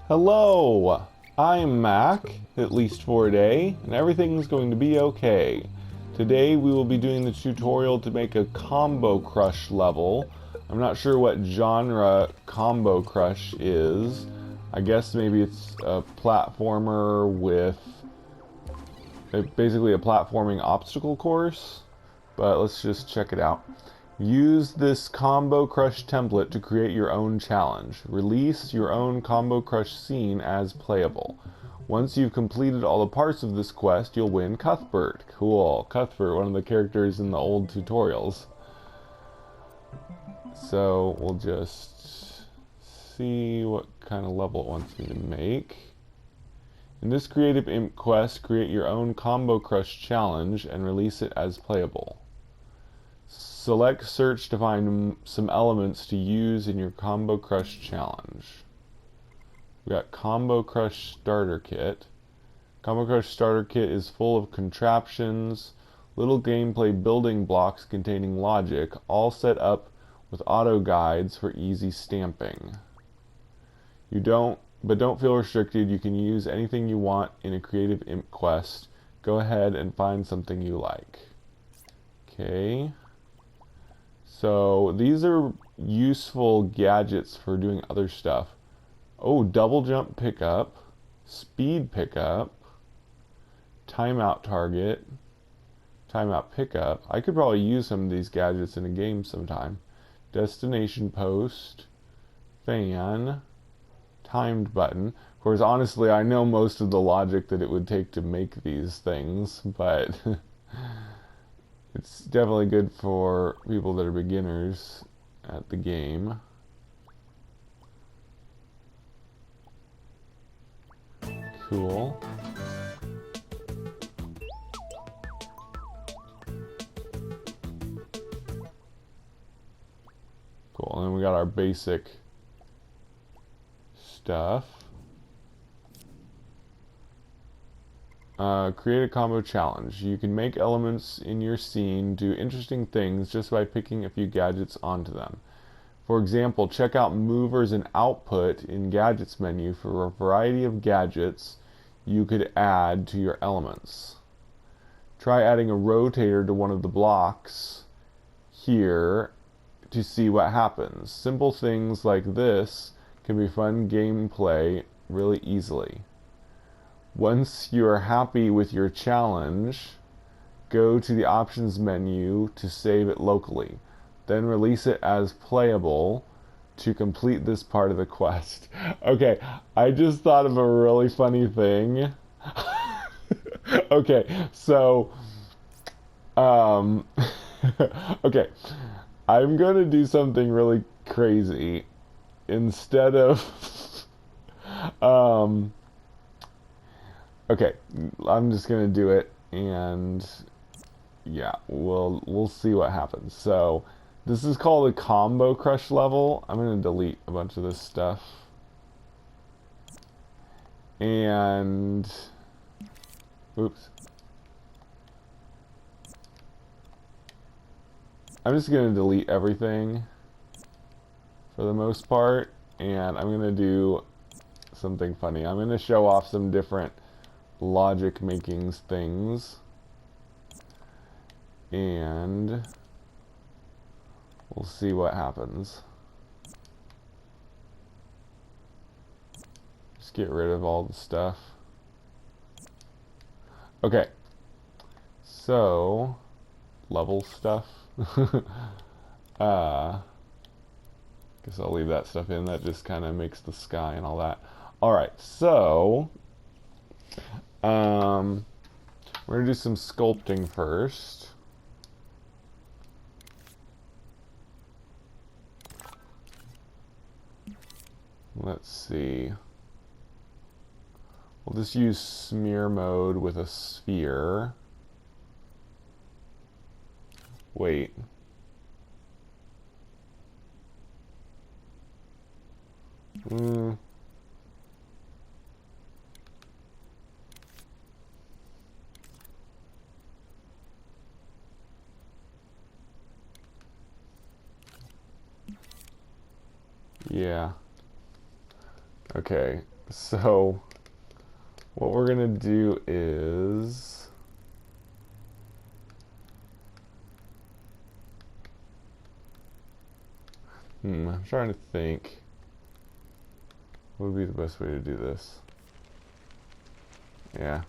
Hello, I'm Mac, at least for a day, and everything's going to be okay. Today we will be doing the tutorial to make a Combo Crush level. I'm not sure what genre Combo Crush is. I guess maybe it's a platformer with basically a platforming obstacle course, but let's just check it out. Use this Combo Crush template to create your own challenge. Release your own Combo Crush scene as playable. Once you've completed all the parts of this quest, you'll win Cuthbert. Cool. Cuthbert, one of the characters in the old tutorials. So we'll just see what kind of level it wants me to make. In this Creative Imp quest, create your own Combo Crush challenge and release it as playable. Select search to find some elements to use in your Combo Crush challenge. We got Combo Crush Starter Kit. Combo Crush Starter Kit is full of contraptions, little gameplay building blocks containing logic, all set up with auto guides for easy stamping. But don't feel restricted. You can use anything you want in a Creative Imp quest. Go ahead and find something you like. Okay. So these are useful gadgets for doing other stuff. Oh, double jump pickup, speed pickup, timeout target, timeout pickup. I could probably use some of these gadgets in a game sometime. Destination post, fan, timed button. Of course, honestly, I know most of the logic that it would take to make these things, but it's definitely good for people that are beginners at the game. Cool. Cool, and then we got our basic stuff. Create a combo challenge. You can make elements in your scene do interesting things just by picking a few gadgets onto them. For example, check out movers and output in gadgets menu for a variety of gadgets you could add to your elements. Try adding a rotator to one of the blocks here to see what happens. Simple things like this can be fun gameplay really easily. Once you are happy with your challenge, go to the options menu to save it locally. Then release it as playable to complete this part of the quest. Okay, I just thought of a really funny thing. Okay, so, okay, I'm gonna do something really crazy. Instead of, okay, I'm just gonna do it, and yeah, we'll see what happens. So this is called a Combo Crush level. I'm gonna delete a bunch of this stuff, and oops, I'm just gonna delete everything for the most part, and I'm gonna do something funny. I'm gonna show off some different logic making things, and we'll see what happens. Just get rid of all the stuff. Okay, so level stuff. Guess I'll leave that stuff in. That just kind of makes the sky and all that. Alright, so we're gonna do some sculpting first. Let's see. We'll just use smear mode with a sphere. Wait. Yeah. Okay, So what we're gonna do is I'm trying to think what would be the best way to do this. Yeah.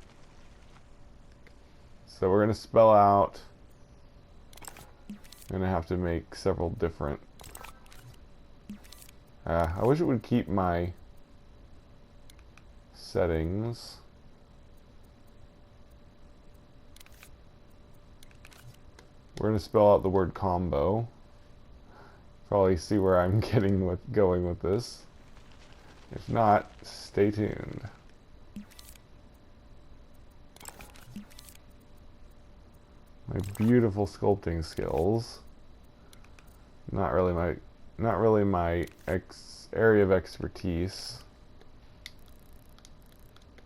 So we're gonna spell out. I'm gonna have to make several different. I wish it would keep my settings. We're gonna spell out the word combo. Probably see where I'm going with this. If not, stay tuned. My beautiful sculpting skills. Not really my area of expertise.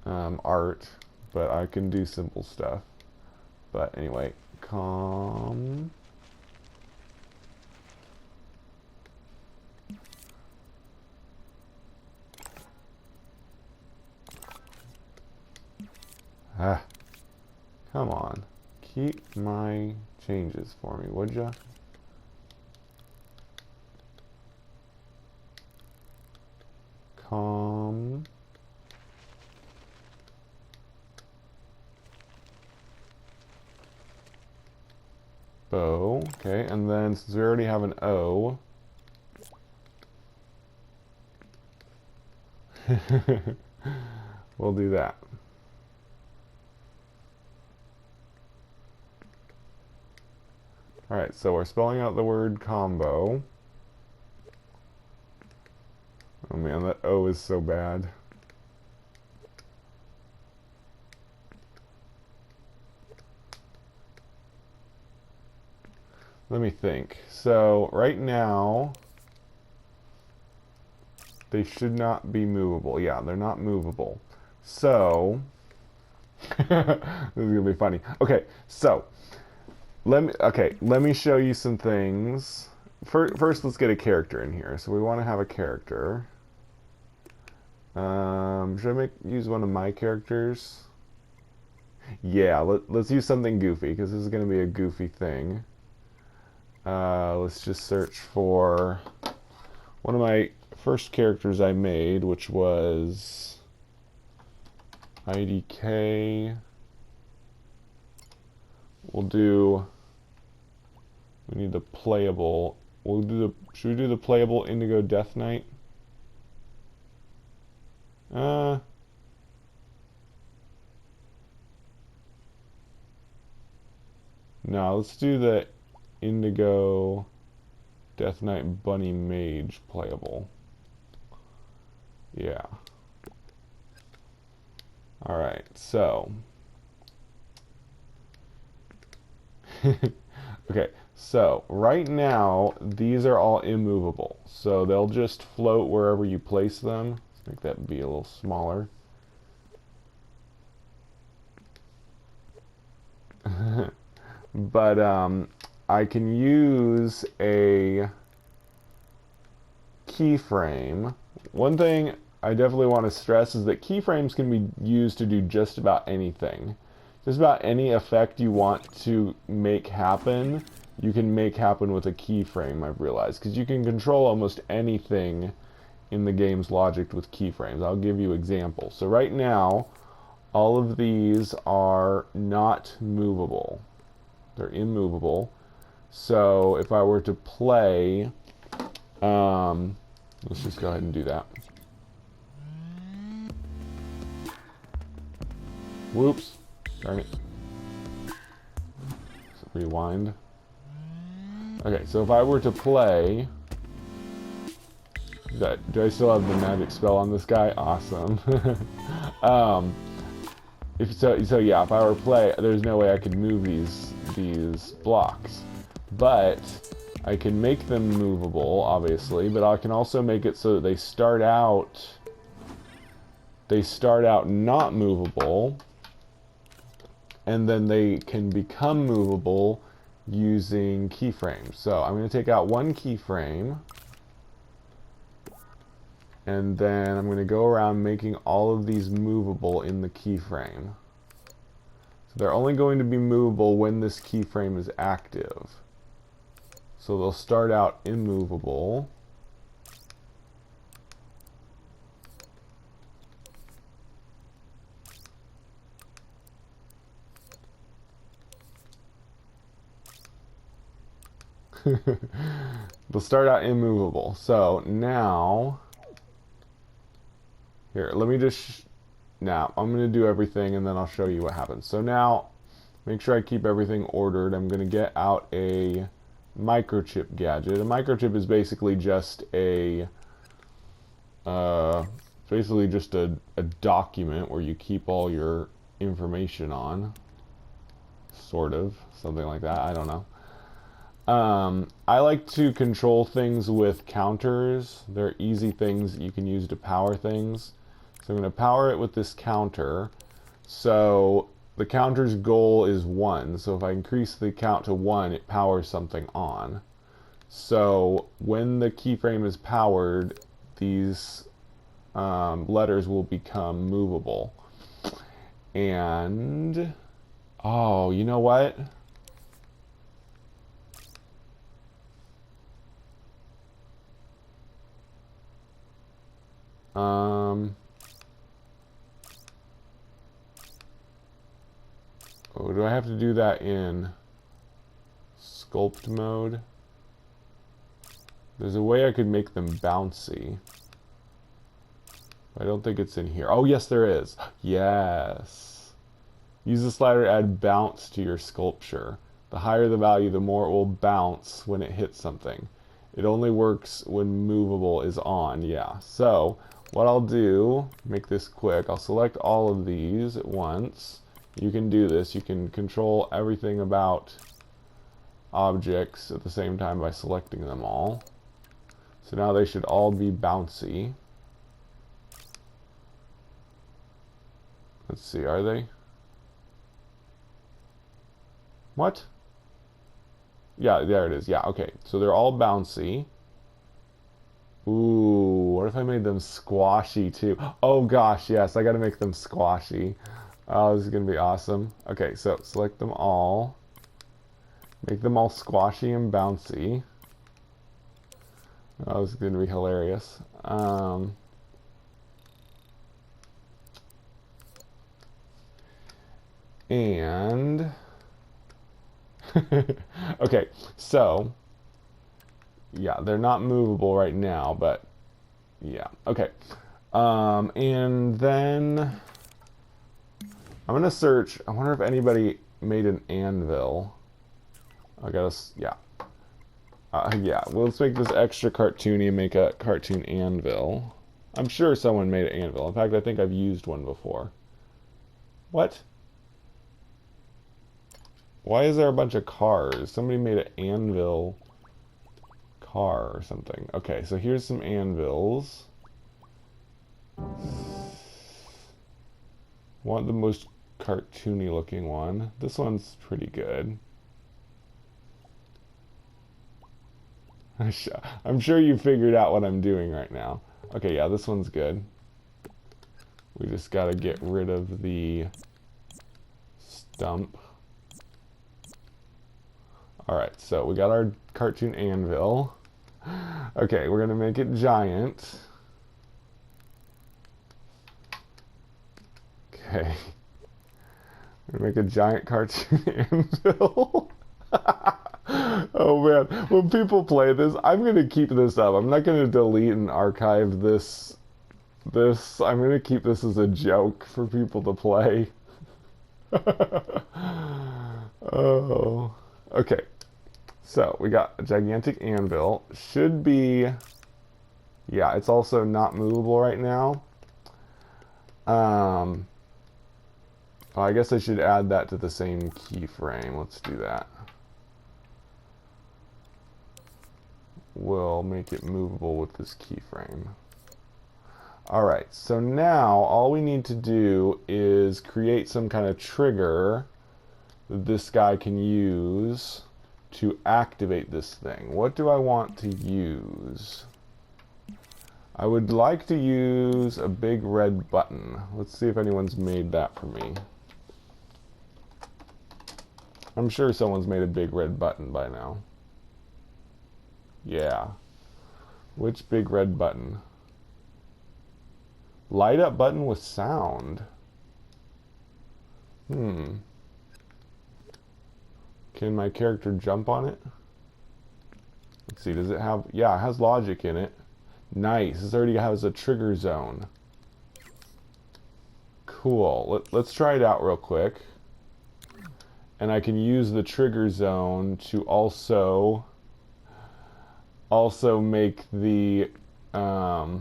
Art, but I can do simple stuff. But anyway, come on. Keep my changes for me, would ya? Bow, okay, and then since we already have an O, we'll do that. Alright, so we're spelling out the word combo. Oh man, that O is so bad. Let me think. So, right now, they should not be movable. Yeah, they're not movable. So, this is gonna be funny. Okay, so, let me show you some things. First, let's get a character in here. So we want to have a character. Should I use one of my characters? Yeah, let's use something goofy, because this is going to be a goofy thing. Let's just search for one of my first characters I made, which was IDK. We need the playable. Should we do the playable Indigo Death Knight? No, let's do the Indigo Death Knight Bunny Mage playable. Yeah. Alright, so. Okay, so right now, these are all immovable. So they'll just float wherever you place them. Let's make that be a little smaller. But I can use a keyframe. One thing I definitely want to stress is that keyframes can be used to do just about anything. Just about any effect you want to make happen, you can make happen with a keyframe, I've realized. Because you can control almost anything in the game's logic with keyframes. I'll give you examples. So right now, all of these are not movable. They're immovable. So if I were to play, let's just go ahead and do that. Whoops. Darn it. So rewind. Okay, so if I were to play, do I still have the magic spell on this guy? Awesome. So yeah, if I were to play, there's no way I could move these blocks, but I can make them movable, obviously. But I can also make it so that they start out not movable, and then they can become movable using keyframes. So I'm going to take out one keyframe, And then I'm going to go around making all of these movable in the keyframe. So they're only going to be movable when this keyframe is active. So they'll start out immovable. They'll start out immovable. So now, here, let me just, now I'm going to do everything and then I'll show you what happens. So now, make sure I keep everything ordered. I'm going to get out a microchip gadget. A microchip is basically just a, a document where you keep all your information on. Sort of, something like that, I don't know. I like to control things with counters. They're easy things that you can use to power things. So I'm going to power it with this counter. So the counter's goal is 1. So if I increase the count to 1, it powers something on. So when the keyframe is powered, these letters will become movable. And, oh, you know what? Oh, do I have to do that in sculpt mode? There's a way I could make them bouncy. I don't think it's in here. Oh, yes, there is. Yes. Use the slider to add bounce to your sculpture. The higher the value, the more it will bounce when it hits something. It only works when movable is on. Yeah. So what I'll do, make this quick, I'll select all of these at once. You can do this. You can control everything about objects at the same time by selecting them all. So now they should all be bouncy. Let's see, are they? What? Yeah, there it is. Yeah, okay. So they're all bouncy. Ooh, what if I made them squashy too? Oh gosh, yes, I gotta make them squashy. Oh, this is gonna be awesome. Okay, so select them all. Make them all squashy and bouncy. Oh, this is gonna be hilarious. And okay, so yeah, they're not movable right now, but yeah, okay. And then I'm gonna search. I wonder if anybody made an anvil. I gotta, yeah. Yeah, well, let's make this extra cartoony and make a cartoon anvil. I'm sure someone made an anvil. In fact, I think I've used one before. What? Why is there a bunch of cars? Somebody made an anvil car or something. Okay, so here's some anvils. Want the most cartoony looking one. This one's pretty good. I'm sure you figured out what I'm doing right now. Okay, yeah, this one's good. We just gotta get rid of the stump. Alright, so we got our cartoon anvil. Okay, we're gonna make it giant. Okay. We're gonna make a giant cartoon anvil. Oh man, when people play this, I'm gonna keep this up. I'm not gonna delete and archive this. I'm gonna keep this as a joke for people to play. Oh. Okay. So, we got a gigantic anvil. Should be... Yeah, it's also not movable right now. I guess I should add that to the same keyframe. Let's do that. We'll make it movable with this keyframe. Alright, so now all we need to do is create some kind of trigger that this guy can use to activate this thing. What do I want to use? I would like to use a big red button. Let's see if anyone's made that for me. I'm sure someone's made a big red button by now. Yeah. Which big red button? Light up button with sound. Can my character jump on it? Let's see, does it have... Yeah, it has logic in it. Nice. This already has a trigger zone. Cool. Let's try it out real quick. And I can use the trigger zone to also make the... oh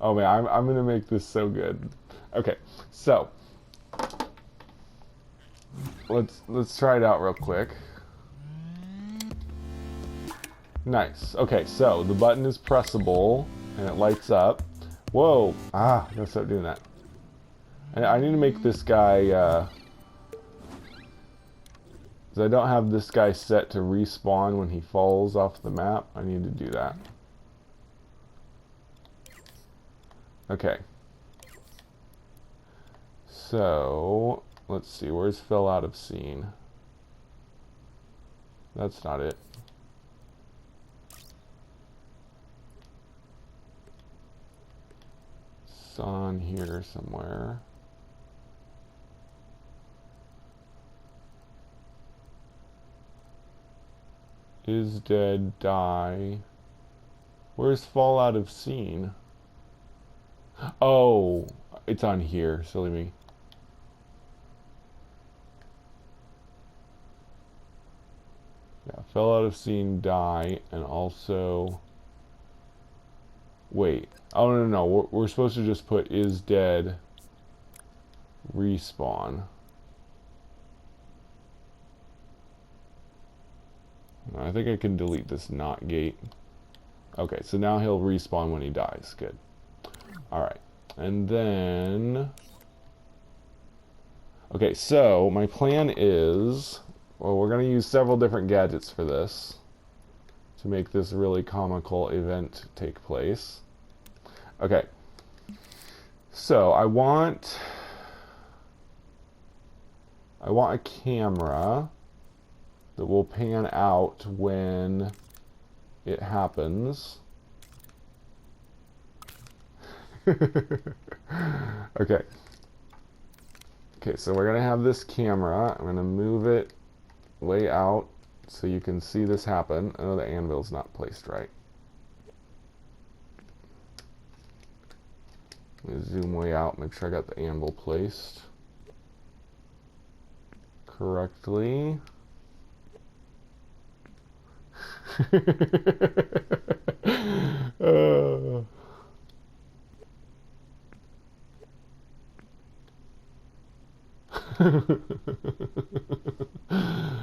man, I'm going to make this so good. Okay, so... Let's try it out real quick. Nice. Okay, so the button is pressable and it lights up. Whoa! I gotta stop doing that. I need to make this guy, because I don't have this guy set to respawn when he falls off the map. I need to do that. Okay. So, let's see, where's fell out of scene? That's not it. It's on here somewhere. Is dead, die. Where's fall out of scene? Oh, it's on here, silly me. Yeah, fell out of scene, die, and also... Wait. Oh, no. We're supposed to just put is dead, respawn. I think I can delete this not gate. Okay, so now he'll respawn when he dies. Good. Alright. And then... Okay, so my plan is... Well, we're going to use several different gadgets for this to make this really comical event take place. Okay. So, I want a camera that will pan out when it happens. Okay. Okay, so we're going to have this camera. I'm going to move it way out so you can see this happen. Oh, the anvil's not placed right. Let me zoom way out, make sure I got the anvil placed correctly.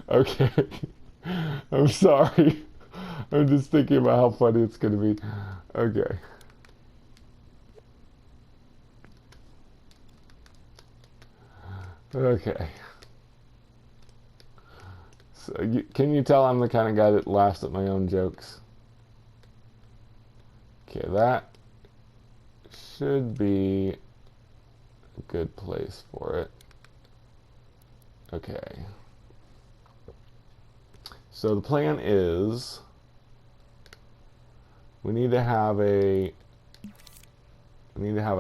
Okay. I'm sorry. I'm just thinking about how funny it's going to be. Okay. Okay. So can you tell I'm the kind of guy that laughs at my own jokes? Okay, that should be a good place for it. Okay. So the plan is we need to have a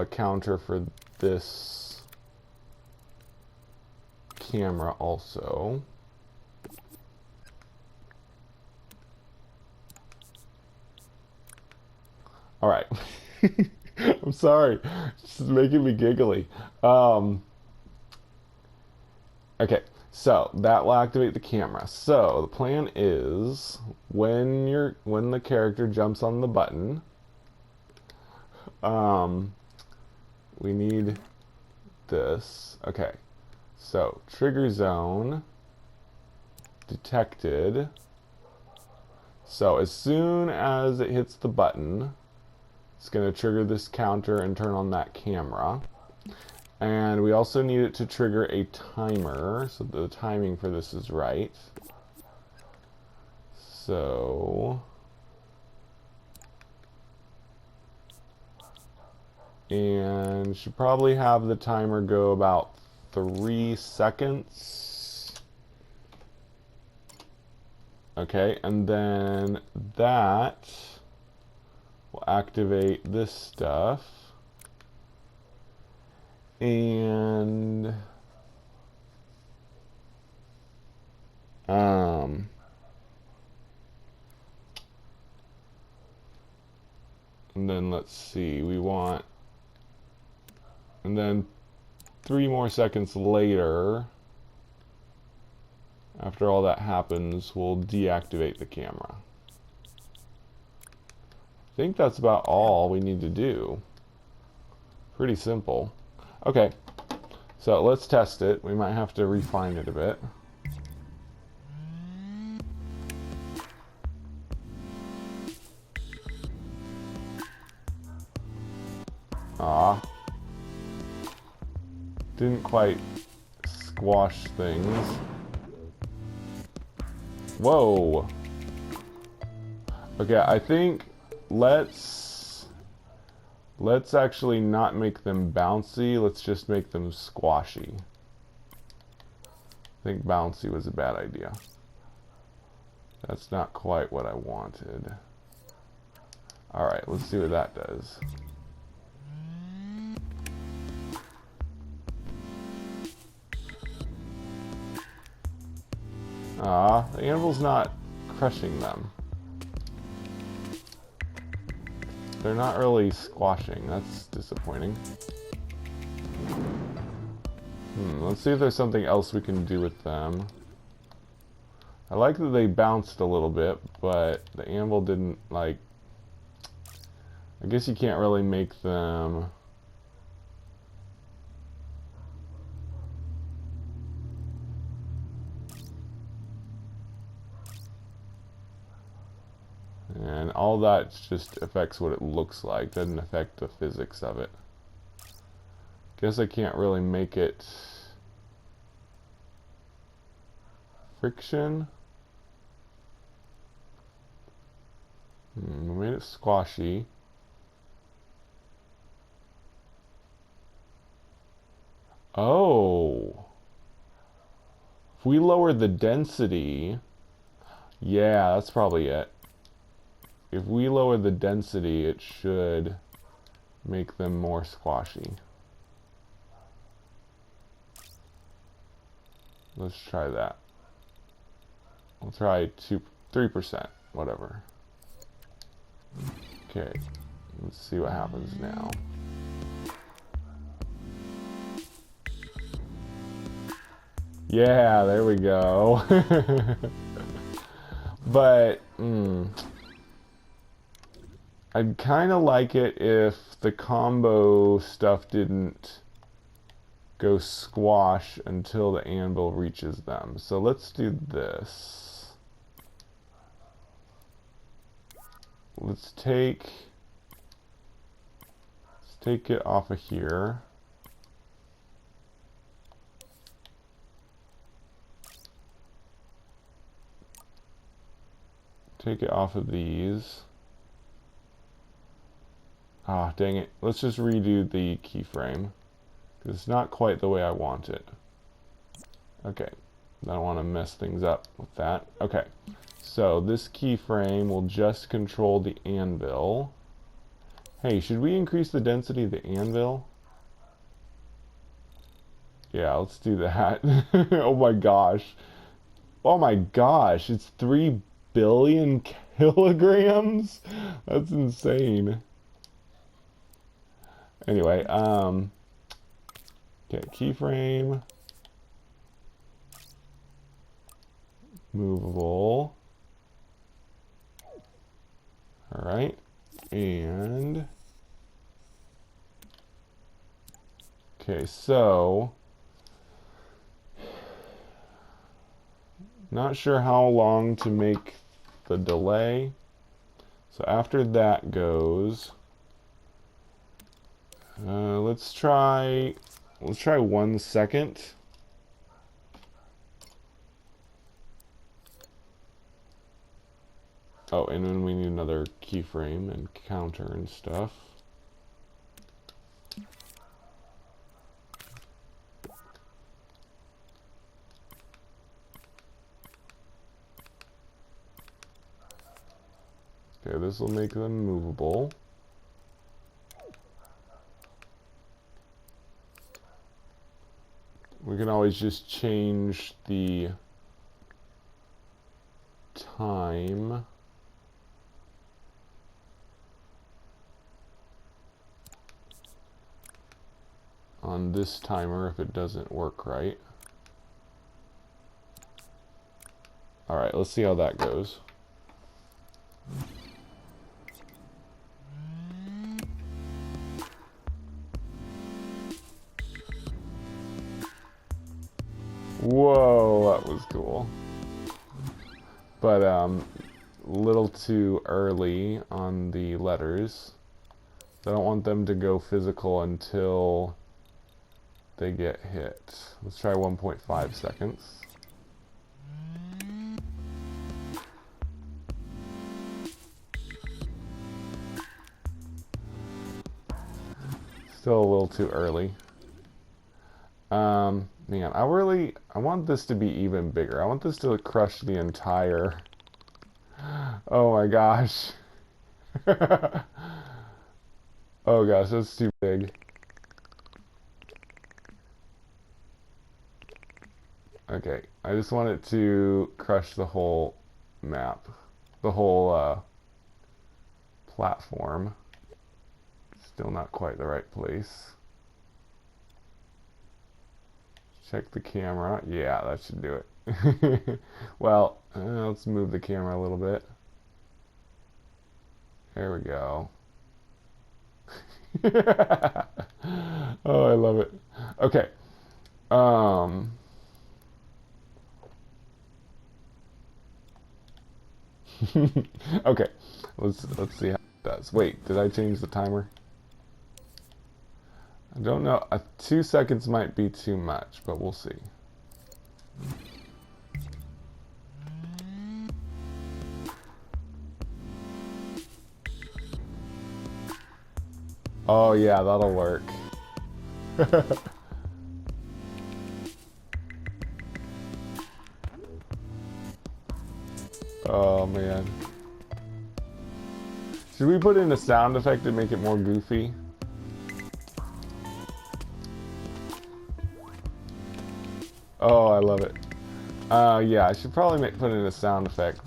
counter for this camera also. All right. I'm sorry. This is making me giggly. Okay. So that will activate the camera. So the plan is when the character jumps on the button, we need this. Okay. So trigger zone detected. So as soon as it hits the button, it's going to trigger this counter and turn on that camera. And we also need it to trigger a timer, so the timing for this is right. So And should probably have the timer go about 3 seconds. Okay, and then that will activate this stuff. And and then let's see, we want, and then 3 more seconds later, after all that happens, we'll deactivate the camera. I think that's about all we need to do. Pretty simple. Okay, so let's test it. We might have to refine it a bit. Ah, didn't quite squash things. Whoa. Okay, I think let's actually not make them bouncy. Let's just make them squashy. I think bouncy was a bad idea. That's not quite what I wanted. Alright, let's see what that does. Ah, the anvil's not crushing them. They're not really squashing. That's disappointing. Let's see if there's something else we can do with them. I like that they bounced a little bit, but the anvil didn't, like... I guess you can't really make them... And all that just affects what it looks like, doesn't affect the physics of it. Guess I can't really make it friction. We made it squashy. Oh. If we lower the density, yeah, that's probably it. If we lower the density, it should make them more squashy. Let's try that. We'll try 3%, whatever. Okay, let's see what happens now. Yeah, there we go. But, I'd kind of like it if the combo stuff didn't go squash until the anvil reaches them. So let's do this. Let's take it off of here. Take it off of these. Ah, dang it. Let's just redo the keyframe. Because it's not quite the way I want it. Okay. I don't want to mess things up with that. Okay. So this keyframe will just control the anvil. Hey, should we increase the density of the anvil? Yeah, let's do that. Oh my gosh. Oh my gosh, it's 3 billion kilograms? That's insane. Anyway, okay, keyframe. Movable. Alright, and... Okay, so... Not sure how long to make the delay. So after that goes... let's try 1 second. Oh, and then we need another keyframe and counter and stuff. Okay, this will make them movable. We can always just change the time. On this timer if it doesn't work right. Alright, let's see how that goes. Whoa, that was cool. But a little too early on the letters. I don't want them to go physical until they get hit. Let's try 1.5 seconds. Still a little too early. Man, I want this to be even bigger. I want this to crush the entire... Oh my gosh. Oh gosh, that's too big. Okay, I just want it to crush the whole map. The whole platform. Still not quite the right place. Check the camera. Yeah, that should do it. Well, let's move the camera a little bit. There we go. Oh, I love it. Okay. Okay. Let's see how it does. Wait, did I change the timer? I don't know. 2 seconds might be too much, but we'll see. Oh yeah, that'll work. Oh man. Should we put in a sound effect to make it more goofy? Oh, I love it. Yeah, I should probably put in a sound effect.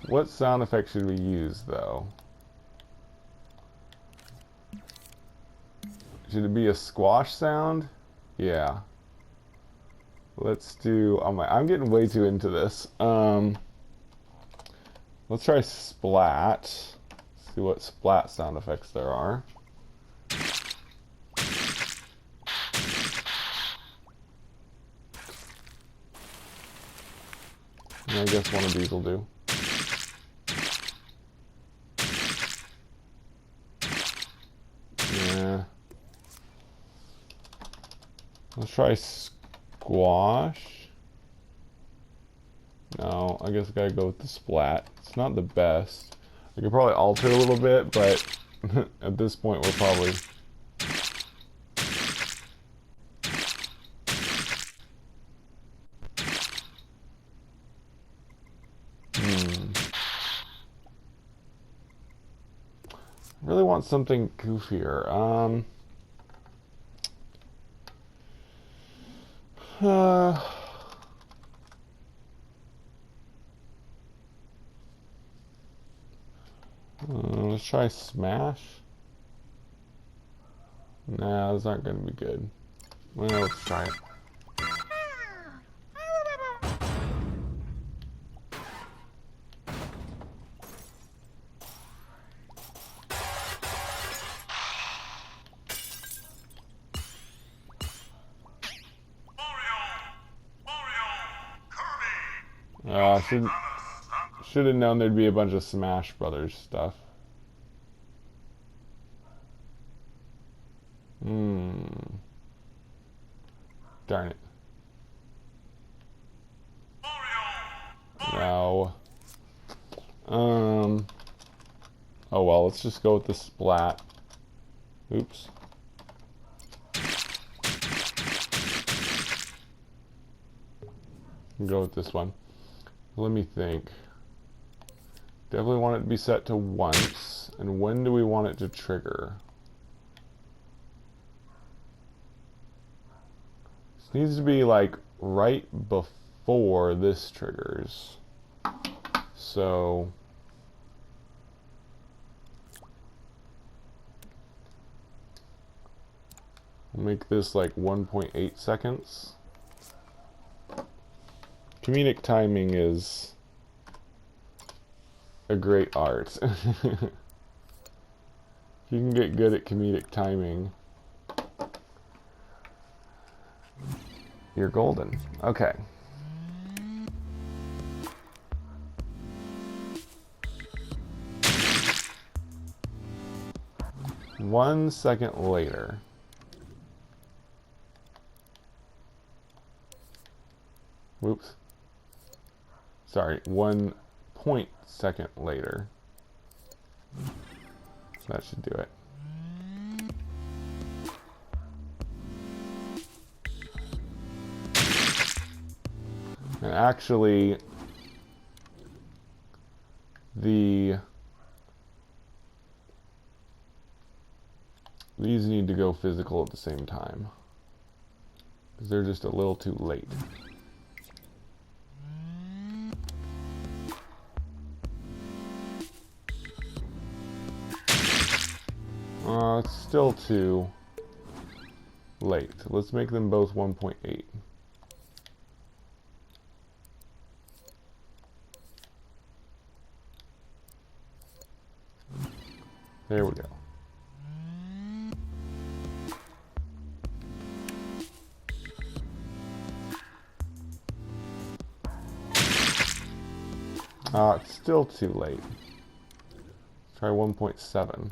What sound effect should we use, though? Should it be a squash sound? Yeah. Let's do... Oh my, I'm getting way too into this. Let's try splat. See what splat sound effects there are. I guess one of these will do. Yeah. Let's try squash. No, I guess I gotta go with the splat. It's not the best. I could probably alter a little bit, but at this point we're probably... I really want something goofier. Let's try smash. Nah, those aren't gonna be good. Well, let's try it. Should have known there'd be a bunch of Smash Brothers stuff. Darn it. No. Oh well, let's just go with the splat. Oops. Go with this one. Let me think. Definitely want it to be set to once. And when do we want it to trigger? This needs to be like right before this triggers. So we'll make this like 1.8 seconds. Comedic timing is a great art. If you can get good at comedic timing, you're golden. Okay. One second later. Whoops. Sorry, 1.2 later. That should do it. And actually, these need to go physical at the same time, because they're just a little too late. It's still too late. Let's make them both 1.8. There we go. It's still too late. Try 1.7.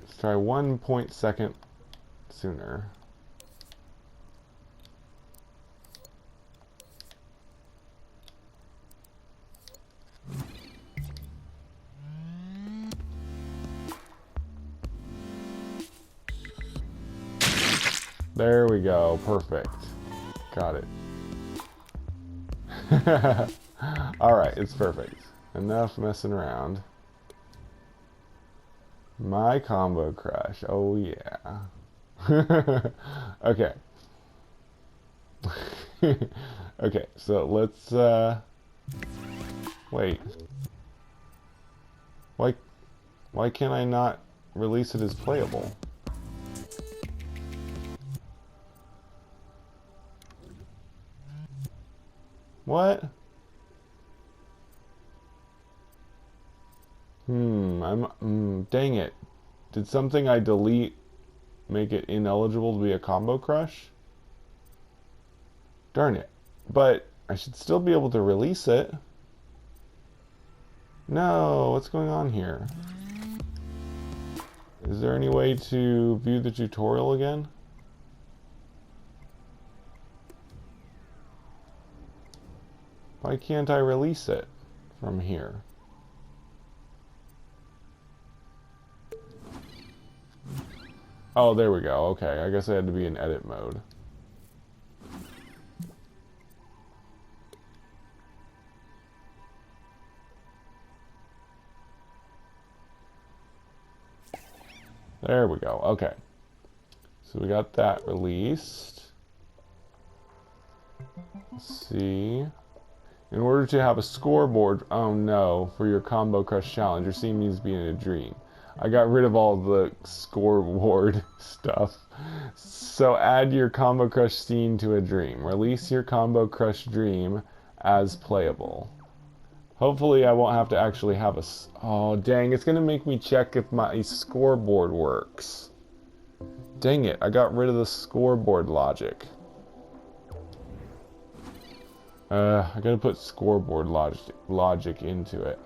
Let's try 1.2 sooner. There we go. Perfect. Got it. Alright, it's perfect. Enough messing around. My combo crush. Oh, yeah. Okay. Okay, so let's, wait. Why can't I not release it as playable? What? Dang it. Did something I delete make it ineligible to be a combo crush? Darn it. But I should still be able to release it. No, what's going on here? Is there any way to view the tutorial again? Why can't I release it from here? Oh, there we go. Okay, I guess I had to be in edit mode. There we go. Okay. So we got that released. Let's see. In order to have a scoreboard, oh no, for your Combo Crush challenge, your scene needs to be in a dream. I got rid of all the scoreboard stuff. So add your Combo Crush scene to a dream. Release your Combo Crush dream as playable. Hopefully I won't have to actually have a... Oh, dang, it's going to make me check if my scoreboard works. Dang it, I got rid of the scoreboard logic. I gotta put scoreboard logic into it.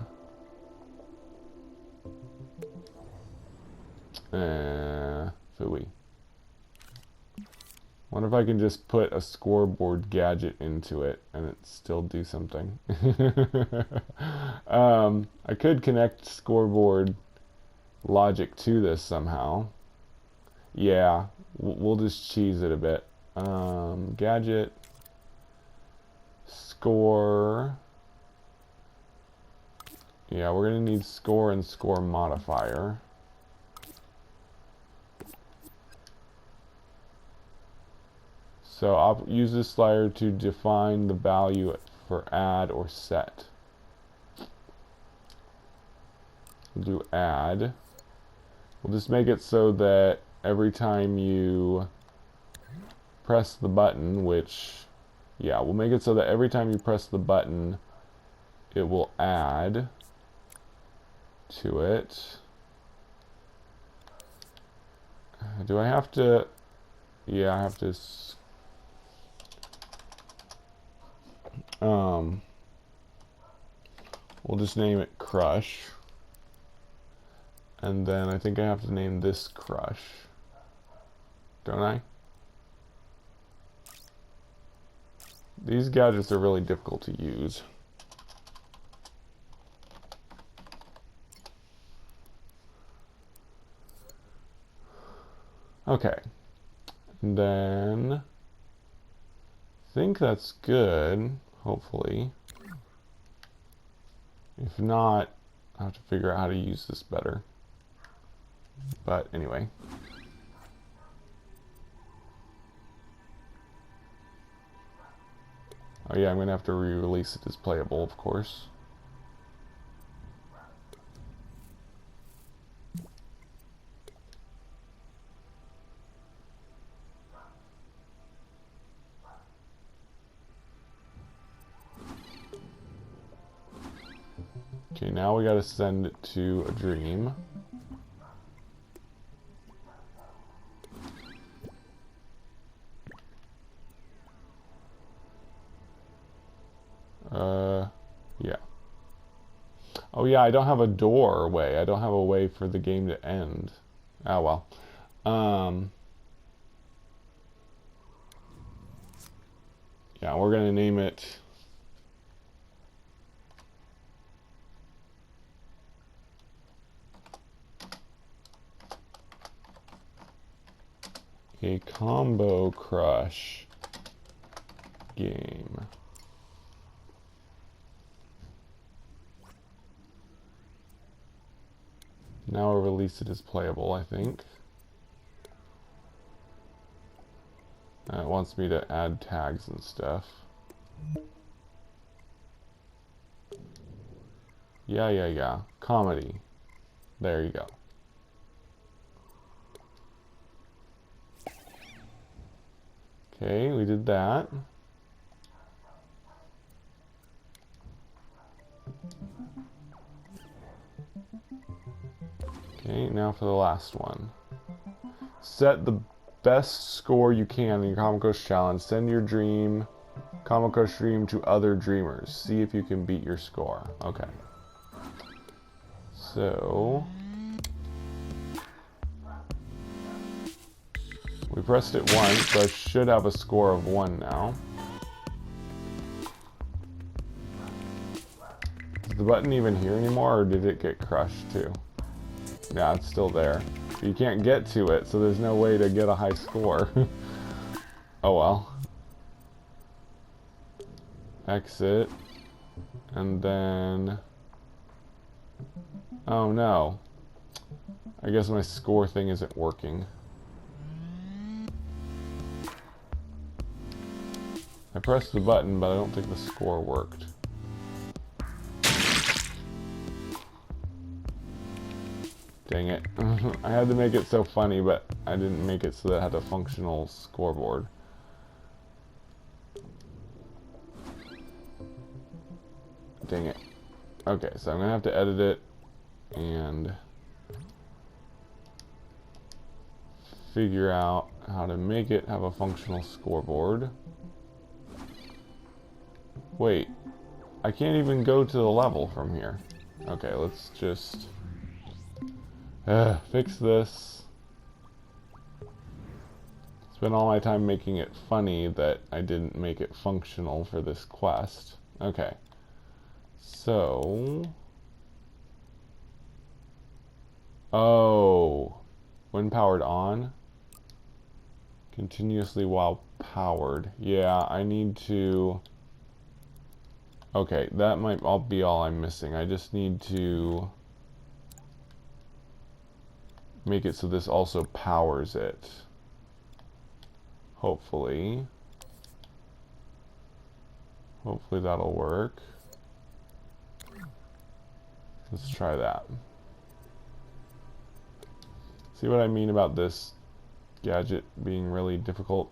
Phooey. Wonder if I can just put a scoreboard gadget into it and it still do something. I could connect scoreboard logic to this somehow. Yeah, we'll just cheese it a bit. Gadget, score. Yeah, we're gonna need score and score modifier. So I'll use this slider to define the value for add or set. We'll do add. We'll just make it so that every time you press the button, which, yeah, we'll make it so that every time you press the button, it will add to it. Do I have to? Yeah, I have to. We'll just name it Crush. And then I think I have to name this Crush. Don't I? These gadgets are really difficult to use. Okay. And then I think that's good, hopefully. If not, I'll have to figure out how to use this better. But anyway. Oh yeah, I'm going to have to re-release it as playable, of course. Okay, now we got to send it to a dream. Yeah. Oh yeah, I don't have a doorway. I don't have a way for the game to end. Oh well. Yeah, we're gonna name it a Combo Crush game. Now I'll release it as playable, I think. It wants me to add tags and stuff. Yeah. Comedy. There you go. Okay, we did that. Okay, now for the last one. Set the best score you can in your Comic Crush challenge. Send your dream, Comic Crush dream to other dreamers. See if you can beat your score. Okay. So we pressed it once, so I should have a score of 1 now. Is the button even here anymore, or did it get crushed too? Yeah, it's still there. You can't get to it, so there's no way to get a high score. Oh well. Exit. And then... oh no. I guess my score thing isn't working. I pressed the button, but I don't think the score worked. Dang it. I had to make it so funny, but I didn't make it so that it had a functional scoreboard. Dang it. Okay, so I'm gonna have to edit it and figure out how to make it have a functional scoreboard. Wait, I can't even go to the level from here. Okay, let's just fix this. Let's Spent all my time making it funny that I didn't make it functional for this quest. Okay. So... Oh. When powered on? Continuously while powered. Yeah, I need to... Okay, that might all be all I'm missing. I just need to make it so this also powers it. Hopefully. Hopefully that'll work. Let's try that. See what I mean about this gadget being really difficult?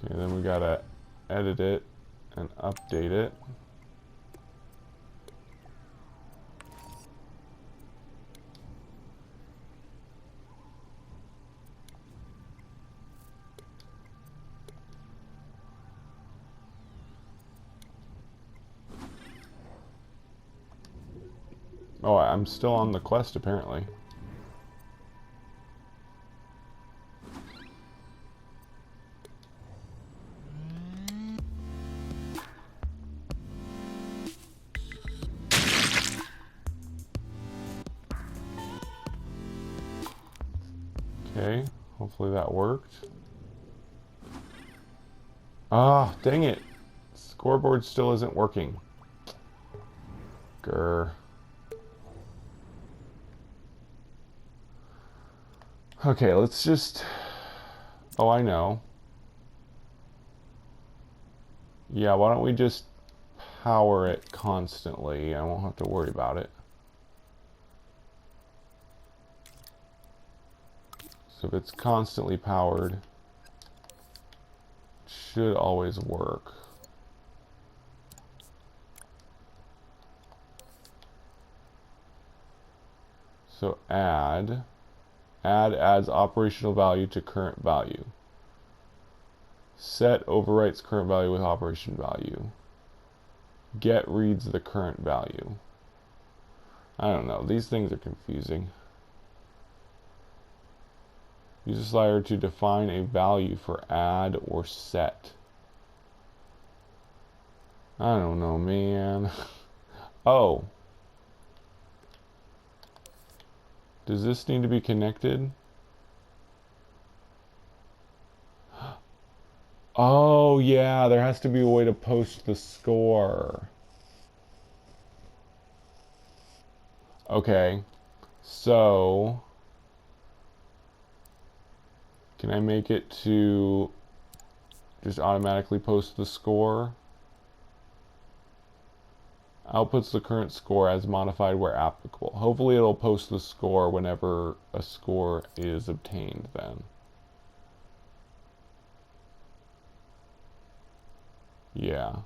Okay, then we gotta edit it and update it. Oh, I'm still on the quest apparently. Okay, hopefully that worked. Ah, dang it. Scoreboard still isn't working. Grr. Okay, let's just... Oh, I know. Yeah, why don't we just power it constantly? I won't have to worry about it. So if it's constantly powered, it should always work. So add adds operational value to current value. Set overwrites current value with operation value. Get reads the current value. I don't know, these things are confusing. Use a slider to define a value for add or set. I don't know, man. Oh. Does this need to be connected? Oh, yeah, there has to be a way to post the score. Okay, so can I make it to just automatically post the score? Outputs the current score as modified where applicable. Hopefully it'll post the score whenever a score is obtained then. Yeah.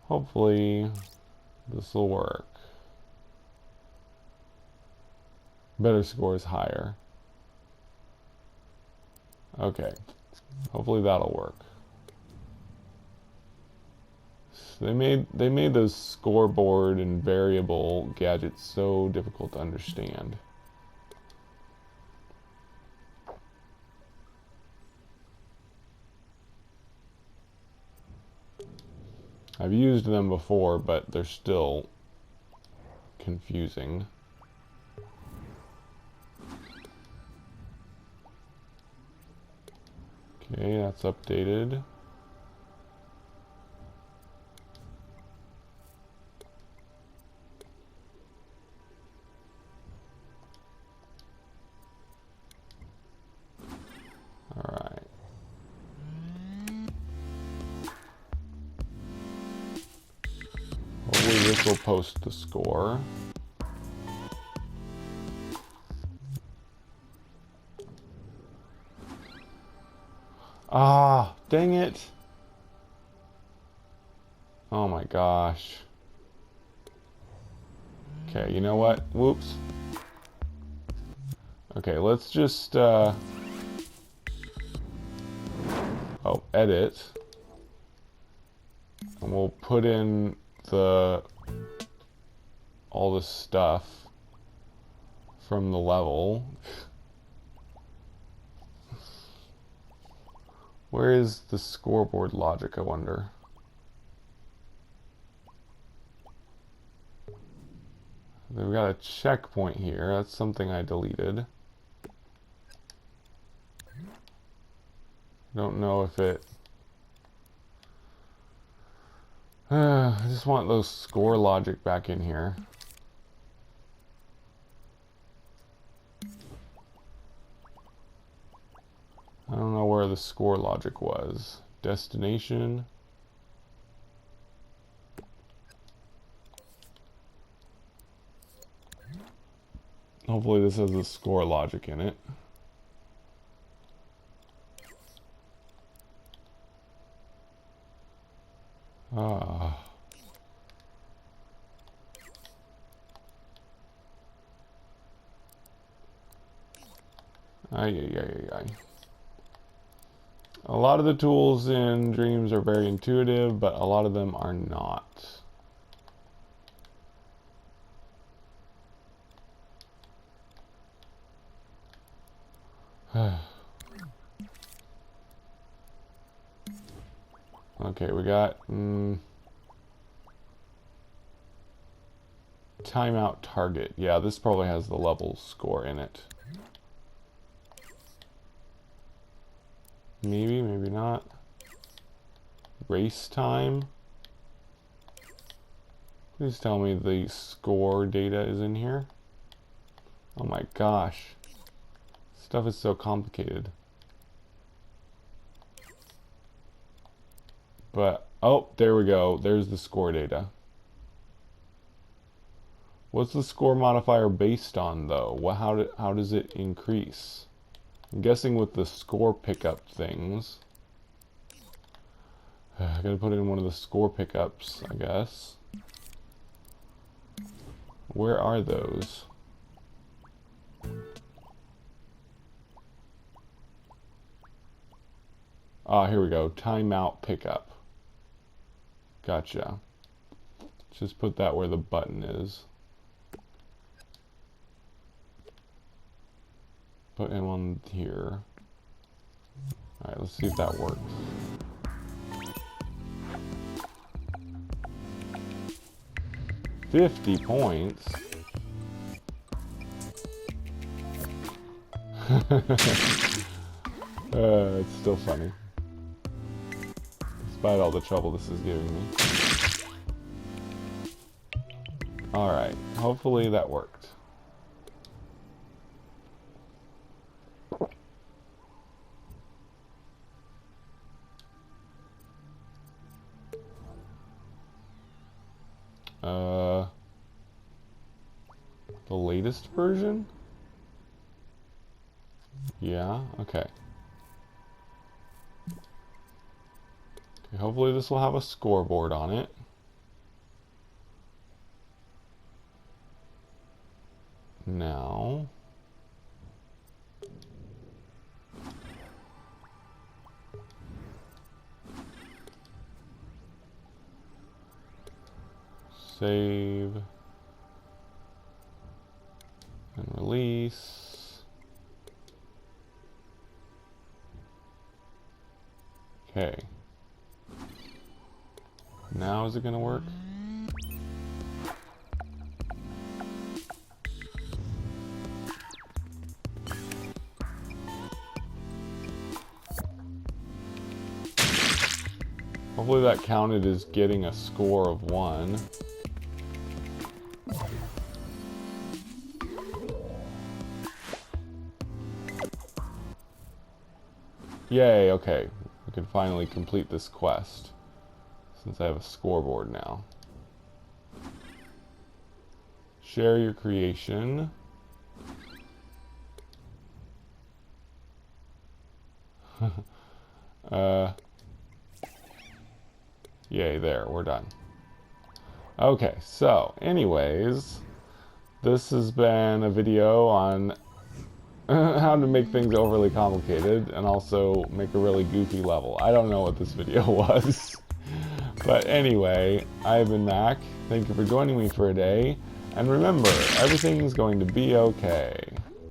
Hopefully this will work. Better score is higher. Okay. Hopefully that'll work. They made those scoreboard and variable gadgets so difficult to understand. I've used them before, but they're still confusing. Okay, that's updated. Alright. Hopefully this will post the score. Ah, dang it. Oh my gosh. Okay, you know what? Whoops. Okay, let's just, edit. And we'll put in all the stuff from the level. Where is the scoreboard logic, I wonder? We've got a checkpoint here. That's something I deleted. Don't know if it... I just want those score logic back in here. I don't know where the score logic was. Destination. Hopefully this has the score logic in it. Ah. Ay. A lot of the tools in Dreams are very intuitive, but a lot of them are not. Okay, we got timeout target. Yeah, this probably has the level score in it. Maybe, maybe not. Race time. Please tell me the score data is in here. Oh my gosh. Stuff is so complicated. But, oh, there we go. There's the score data. What's the score modifier based on, though? How does it increase? I'm guessing with the score pickup things. I gotta put in one of the score pickups, I guess. Where are those? Ah, here we go. Timeout pickup. Gotcha. Just put that where the button is. Put in one here. Alright, let's see if that works. $50 points. It's still funny. Despite all the trouble this is giving me. Alright, hopefully that worked. The latest version? Yeah, okay. Okay, hopefully this will have a scoreboard on it. Now... save... and release. Okay. Now is it gonna work? Hopefully that counted as getting a score of 1. Yay, okay. We can finally complete this quest. Since I have a scoreboard now. Share your creation. Yay, there, we're done. Okay, so, anyways, this has been a video on how to make things overly complicated and also make a really goofy level. I don't know what this video was. But anyway, I've been Mac. Thank you for joining me for a day. And remember, everything's going to be okay.